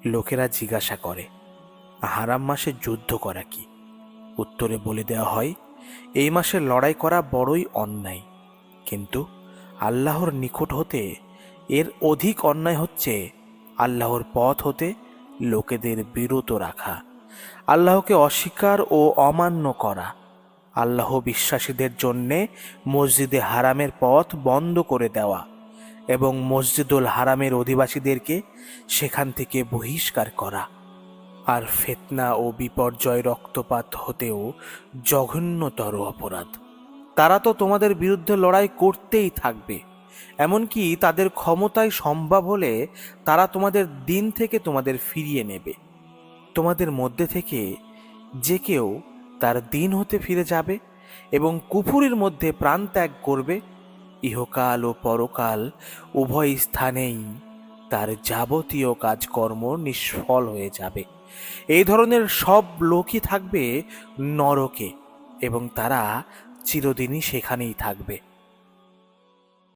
লোকেরা জিজ্ঞাসা করে, হারাম মাসে যুদ্ধ করা কি? উত্তরে বলে দেওয়া হয়, এই মাসে লড়াই করা বড়ই অন্যায়, কিন্তু আল্লাহর নিকট হতে এর অধিক অন্যায় হচ্ছে আল্লাহর পথ হতে লোকেদের বিরত রাখা, আল্লাহকে অস্বীকার ও অমান্য করা, আল্লাহ বিশ্বাসীদের জন্যে মসজিদে হারামের পথ বন্ধ করে দেওয়া এবং মসজিদুল হারামের অধিবাসীদেরকে সেখান থেকে বহিষ্কার করা। আর ফিতনা ও বিপর্যয় রক্তপাত হতেও জঘন্যতর অপরাধ। তারা তো তোমাদের বিরুদ্ধে লড়াই করতেই থাকবে, এমনকি তাদের ক্ষমতায় সম্ভব হলে তারা তোমাদের দিন থেকে তোমাদের ফিরিয়ে নেবে। তোমাদের মধ্যে থেকে যে কেউ তার দিন হতে ফিরে যাবে এবং কুফুরির মধ্যে প্রাণ ত্যাগ করবে, ইহকাল ও পরকাল উভয় স্থানেই তার যাবতীয় কাজকর্ম নিষ্ফল হয়ে যাবে। এই ধরনের সব লোকই থাকবে নরকে এবং তারা চিরদিনই সেখানেই থাকবে।